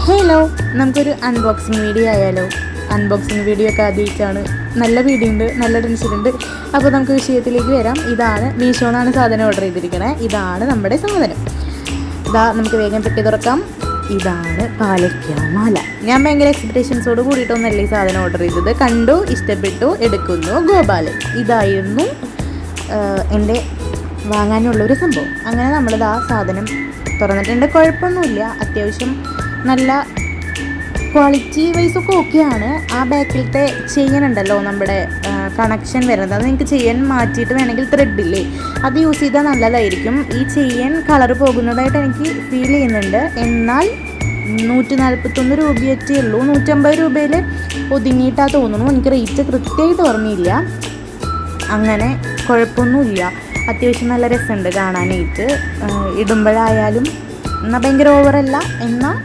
Hello, നമുക്കൊരു unboxing video ആയാലോ? Unboxing video ഒക്കെ ആദ്യമായിട്ടാണ്. നല്ല വീഡിയോ ഉണ്ട്, നല്ല ടെൻഷനുണ്ട്. അപ്പോൾ നമുക്ക് വിഷയത്തിലേക്ക് വരാം. ഇതാണ് മീഷോന്നാണ് സാധനം ഓർഡർ ചെയ്തിരിക്കണേ. ഇതാണ് നമ്മുടെ സാധനം. ഇതാ, നമുക്ക് വേഗം പെട്ടി തുറക്കാം. ഇതാണ് പാലക്കാമാല. ഞാൻ ഭയങ്കര എക്സ്പെക്ടേഷൻസോട് കൂടിയിട്ടൊന്നല്ല ഈ സാധനം ഓർഡർ ചെയ്തത്. കണ്ടു, ഇഷ്ടപ്പെട്ടു, എടുക്കുന്നു, ഗോപാലൻ. ഇതായിരുന്നു എൻ്റെ വാങ്ങാനുള്ളൊരു സംഭവം. അങ്ങനെ നമ്മളിത് ആ സാധനം തുറന്നിട്ടുണ്ട്. കുഴപ്പമൊന്നുമില്ല, അത്യാവശ്യം നല്ല ക്വാളിറ്റി വൈസൊക്കെ ഓക്കെയാണ്. ആ ബാക്കിലത്തെ ചെയിനുണ്ടല്ലോ, നമ്മുടെ കണക്ഷൻ വരുന്നത്, അത് നിങ്ങൾക്ക് ചെയിൻ മാറ്റിയിട്ട് വേണമെങ്കിൽ ത്രെഡില്ലേ, അത് യൂസ് ചെയ്താൽ നല്ലതായിരിക്കും. ഈ ചെയിൻ കളർ പോകുന്നതായിട്ട് എനിക്ക് ഫീൽ ചെയ്യുന്നുണ്ട്. എന്നാൽ 141 രൂപയറ്റേ ഉള്ളൂ. 150 രൂപയിൽ ഒതുങ്ങിയിട്ടാണ് തോന്നുന്നു. എനിക്ക് റേറ്റ് കൃത്യമായിട്ട് ഓർമ്മയില്ല. അങ്ങനെ കുഴപ്പമൊന്നുമില്ല. അത്യാവശ്യം നല്ല രസമുണ്ട് കാണാനായിട്ട്. ഇടുമ്പോഴായാലും എന്നാൽ ഭയങ്കര ഓവറല്ല, എന്നാൽ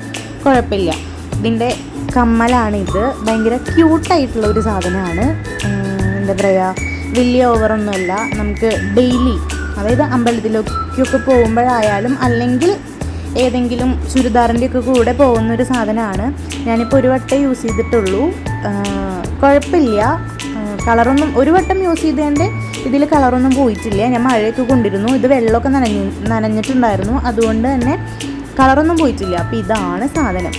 കുഴപ്പമില്ല. ഇതിൻ്റെ കമ്മലാണിത്. ഭയങ്കര ക്യൂട്ടായിട്ടുള്ള ഒരു സാധനമാണ്. എന്താ പറയുക, വലിയ ഓവറൊന്നുമല്ല. നമുക്ക് ഡെയിലി, അതായത് അമ്പലത്തിലേക്കൊക്കെ പോകുമ്പോഴായാലും അല്ലെങ്കിൽ ഏതെങ്കിലും ചുരിദാറിൻ്റെയൊക്കെ കൂടെ പോകുന്നൊരു സാധനമാണ്. ഞാനിപ്പോൾ ഒരു വട്ടം യൂസ് ചെയ്തിട്ടുള്ളൂ. കുഴപ്പമില്ല. കളറൊന്നും ഒരു വട്ടം യൂസ് ചെയ്തതിൻ്റെ ഇതിൽ കളറൊന്നും പോയിട്ടില്ല. ഞാൻ മഴയൊക്കെ കൊണ്ടിരുന്നു. ഇത് വെള്ളമൊക്കെ നനഞ്ഞിട്ടുണ്ടായിരുന്നു. അതുകൊണ്ട് തന്നെ കളറൊന്നും പോയിട്ടില്ല. അപ്പോൾ ഇതാണ് സാധനം.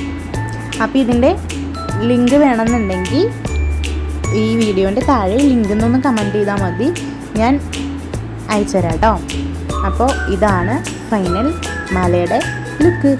അപ്പോൾ ഇതിൻ്റെ ലിങ്ക് വേണമെന്നുണ്ടെങ്കിൽ ഈ വീഡിയോൻ്റെ താഴെ ലിങ്ക് എന്നൊന്ന് കമൻറ്റ് ചെയ്താൽ മതി, ഞാൻ അയച്ചു തരാം കേട്ടോ. അപ്പോൾ ഇതാണ് ഫൈനൽ മാലയുടെ ലുക്ക്.